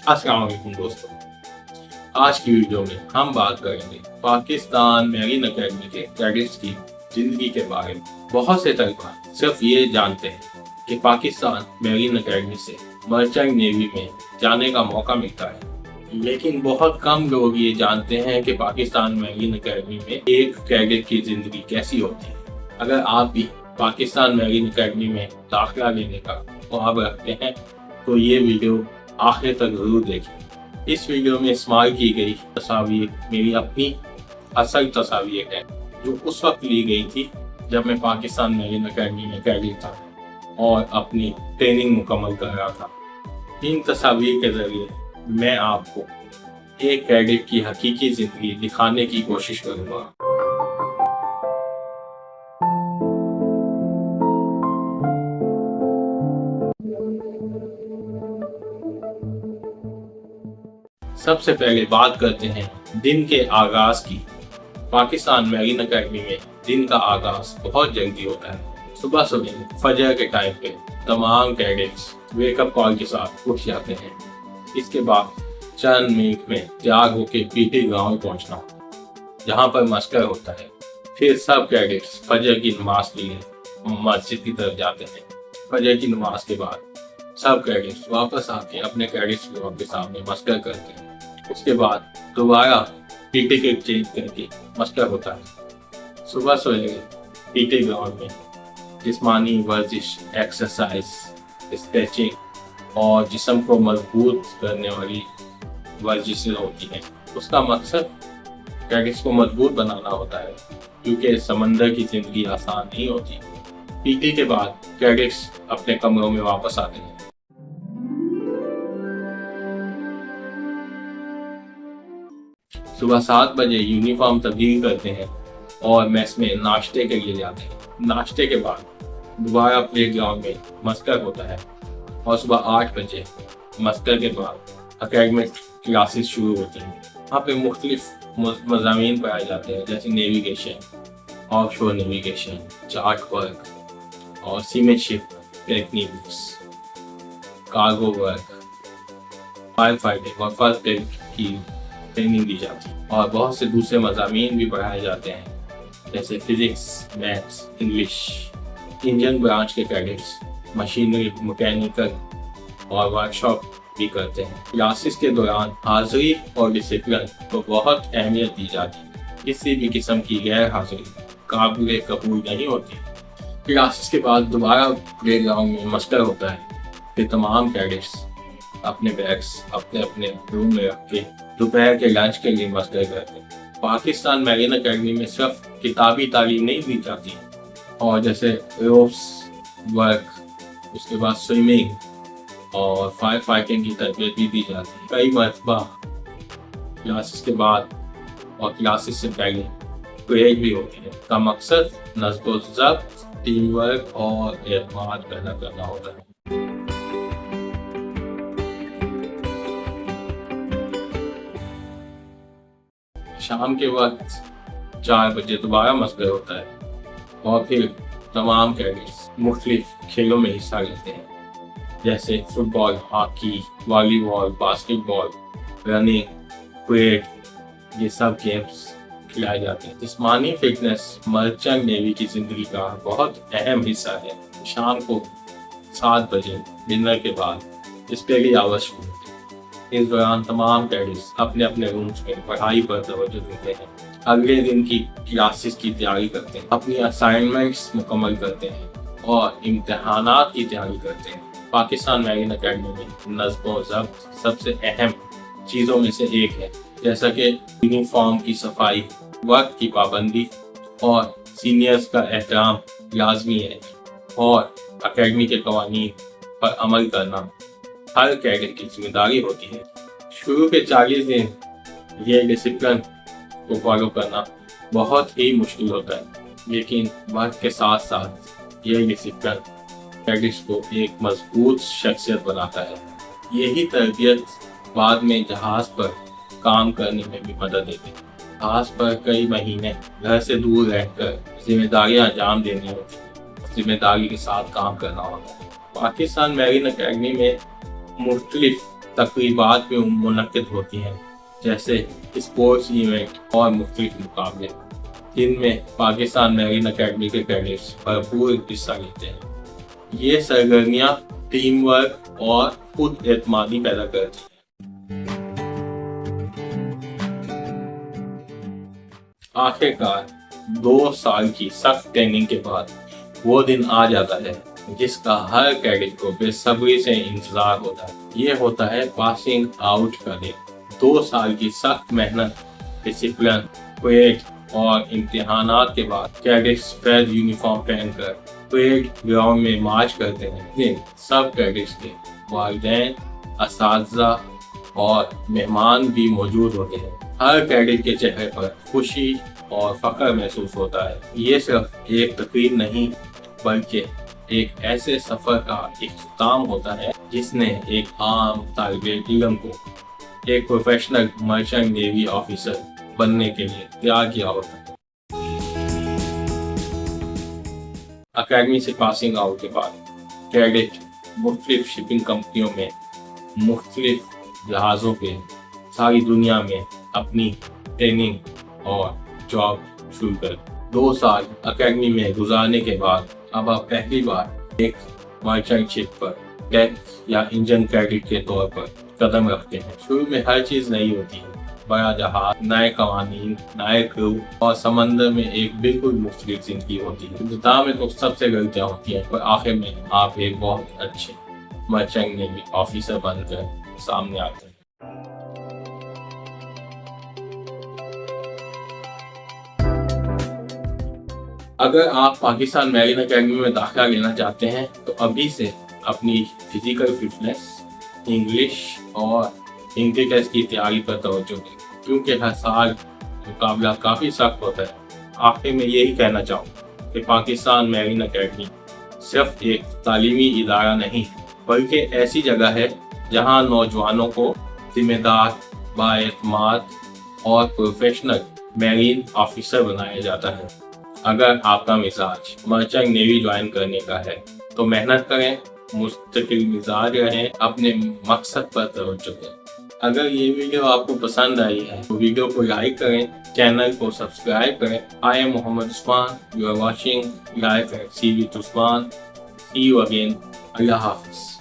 अस्सलाम वालेकुम दोस्तों। आज की वीडियो में हम बात करेंगे पाकिस्तान मेरीन अकेडमी के कैडेट्स की जिंदगी के बारे में। बहुत से तलबा सिर्फ ये जानते हैं कि पाकिस्तान मेरीन अकेडमी से मर्चेंट नेवी में जाने का मौका मिलता है, लेकिन बहुत कम लोग ये जानते हैं कि पाकिस्तान मेरीन अकेडमी में एक कैडेट की जिंदगी कैसी होती है। अगर आप भी पाकिस्तान मेरीन अकेडमी में दाखिला लेने का ख्वाब रखते हैं तो ये वीडियो आखिर तक जरूर देखें। इस वीडियो में इस्तेमाल की गई तस्वीर मेरी अपनी असल तस्वीर है जो उस वक्त ली गई थी जब मैं पाकिस्तान मेरीन अकेडमी में कैडेट था और अपनी ट्रेनिंग मुकम्मल कर रहा था। इन तस्वीर के जरिए मैं आपको एक कैडेट की हकीकी जिंदगी दिखाने की कोशिश करूँगा। सबसे पहले बात करते हैं दिन के आगाज की। पाकिस्तान मेरीन अकेडमी में दिन का आगाज बहुत जल्दी होता है। सुबह सुबह फजर के टाइम पे तमाम कैडेट्स वेकअप कॉल के साथ उठ जाते हैं। इसके बाद चंद मिनट में तैयार होकर पीटी ग्राउंड पहुंचना, जहां पर मस्कर होता है। फिर सब कैडेट्स फजर की नमाज के लिए मस्जिद की तरफ जाते हैं। फजर की नमाज के बाद सब कैडेट्स वापस आके अपने कैडेट्स ग्राउंड के सामने मस्कर करते हैं। उसके बाद दोबारा पीटी किट चेंज करके मस्कर होता है। सुबह सवेरे पीटी ग्राउंड में जिस्मानी वर्जिश, एक्सरसाइज, स्ट्रेचिंग और जिस्म को मजबूत करने वाली वर्जिशें होती हैं। उसका मकसद कैडेट्स को मजबूत बनाना होता है, क्योंकि समंदर की जिंदगी आसान नहीं होती। पीटी के बाद कैडेट्स अपने कमरों में वापस आते हैं। सुबह 7 बजे यूनिफॉर्म तब्दील करते हैं और मेस में नाश्ते के लिए जाते हैं। नाश्ते के बाद दोबारा प्ले ग्राउंड में मस्कर होता है और सुबह 8 बजे मस्कर के बाद एकेडमिक क्लासेस शुरू होती हैं। वहाँ पे मुख्तलिफ मज़ामीन पढ़ाए जाते हैं, जैसे navigation, offshore navigation, chart work और seamanship techniques, cargo work, fire fighting और फर्स्ट एड की ट्रेनिंग दी जाती है। और बहुत से दूसरे मज़ामीन भी पढ़ाए जाते हैं, जैसे physics, maths, English. Engine branch के कैडेट्स मशीनरी, मैकेनिकल और वर्कशॉप भी करते हैं। क्लासेस के दौरान हाजिरी और डिसिप्लिन को बहुत अहमियत दी जाती है। किसी भी किस्म की गैर हाजिरी काबिल कबूल नहीं होती। क्लासेस के बाद दोबारा प्ले ग्राउंड में मस्टर होता है। फिर तमाम कैडेट्स अपने बैग्स अपने अपने रूम में रख के दोपहर के लंच के लिए मस्टर करते हैं। पाकिस्तान मेरीन अकेडमी में सिर्फ किताबी तालीम नहीं दी जाती, और जैसे रोप्स वर्क, उसके बाद स्विमिंग और फायर फाइटिंग की तरबियत भी दी जाती है। कई मरतबा क्लासेस के बाद और क्लासेस से पहले ब्रेक भी होती है। का मकसद नज़्म व ज़ब्त, टीम वर्क और एतमाद पैदा करना होता है। शाम के वक्त 4 बजे दोबारा मस्कर होता है और फिर तमाम कैडेट्स मुख्तलिफ खेलों में हिस्सा लेते हैं, जैसे football, hockey, volleyball, basketball, running, cricket. ये सब गेम्स खिलाए जाते हैं। जिस्मानी फिटनेस मर्चेंट नेवी की जिंदगी का बहुत अहम हिस्सा है। शाम को 7 बजे डिनर के बाद स्टडी आवर्स शुरू होते हैं। इस दौरान तमाम कैडेट्स अपने अपने रूम्स में पढ़ाई पर तवज्जो देते हैं। अगले दिन की क्लासेस की तैयारी करते हैं, अपनी असाइनमेंट्स मुकम्मल करते हैं और इम्तिहानात की तैयारी करते हैं। पाकिस्तान मेरीन अकेडमी में नज़्म व ज़ब्त सबसे अहम चीज़ों में से एक है, जैसा कि यूनिफॉर्म की सफाई, वक्त की पाबंदी और सीनियर्स का एहतराम लाजमी है, और अकेडमी के कवानीन पर अमल करना हर कैडेट की जिम्मेदारी होती है। शुरू के 40 दिन ये डिसिप्लिन को फॉलो करना बहुत ही मुश्किल होता है, लेकिन वक्त के साथ साथ ये डिसिप्लिन कैडेट्स को एक मजबूत शख्सियत बनाता है। यही तरबियत बाद में जहाज़ पर काम करने में भी मदद देती है। जहाज़ पर कई महीने घर से दूर रहकर जिम्मेदारियां अंजाम देनी होती है, जिम्मेदारी के साथ काम करना होता है। पाकिस्तान मेरीन अकेडमी में मुख्तलिफ तकरीबात भी मुनक्किद होती हैं, जैसे स्पोर्ट्स इवेंट और मुख्तलिफ मुकाबले, जिनमें पाकिस्तान मैरीन अकेडमी के कैडेट्स भरपूर हिस्सा लेते हैं। ये सरगर्मियाँ टीम वर्क और खुद एतमादी पैदा करती हैं। आखिरकार 2 साल की सख्त ट्रेनिंग के बाद वो दिन आ जाता है जिसका हर कैडेट को बेसब्री से इंतजार होता है। ये होता है पासिंग आउट का दिन। 2 साल की सख्त मेहनत, डिसिप्लिन, परेड और इम्तिहानात के बाद कैडेट्स सफेद यूनिफॉर्म पहनकर परेड ग्राउंड में मार्च करते हैं। दिन सब कैडेट्स के वालिदैन, असातिज़ा और मेहमान भी मौजूद होते हैं। हर कैडेट के चेहरे पर खुशी और फख्र महसूस होता है। ये सिर्फ एक तकरीर नहीं बल्कि एक ऐसे सफर का इख्तिताम होता है जिसने एक आम तालिब इल्म को एक प्रोफेशनल मर्चेंट नेवी ऑफिसर बनने के लिए तैयार किया होता है। अकेडमी से पासिंग आउट के बाद कैडेट मुख्तलिफ शिपिंग कंपनियों में मुख्तलिफ जहाज़ों पे सारी दुनिया में अपनी ट्रेनिंग और जॉब शुरू कर। 2 साल अकेडमी में गुजारने के बाद अब आप पहली बार एक मर्चेंट शिप पर डेक या इंजन कैडेट के तौर पर कदम रखते हैं। शुरू में हर चीज़ नई होती है, बड़ा जहाज, नए कवानीन, नए क्रू और समंदर में एक बिल्कुल मुख्तलिफ जिंदगी होती है। इब्तिदा में तो सबसे गलतियाँ होती हैं, पर आखिर में आप एक बहुत अच्छे मर्चेंट नेवी ऑफिसर बनकर सामने आते हैं। अगर आप पाकिस्तान मैरीन अकेडमी में दाखिला लेना चाहते हैं तो अभी से अपनी फिजिकल फिटनेस, इंग्लिश और हिंदी टेस्ट की तैयारी पर तवज्जो दें, क्योंकि हर साल मुकाबला काफ़ी सख्त होता है। आखिर में यही कहना चाहूँ कि पाकिस्तान मैरीन अकेडमी सिर्फ एक तालीमी इदारा नहीं बल्कि ऐसी जगह है जहाँ नौजवानों को जिम्मेदार, बाएतमाद और प्रोफेशनल मैरीन ऑफिसर बनाया जाता है। अगर आपका मिजाज मर्चेंट नेवी ज्वाइन करने का है तो मेहनत करें, मुस्तकिल मिजाज रहें, अपने मकसद पर तवज्जो दें। अगर ये वीडियो आपको पसंद आई है तो वीडियो को लाइक करें, चैनल को सब्सक्राइब करें। I am Mohammad Usman, you are watching life at sea with Usman. See you again. अल्लाह हाफिज़।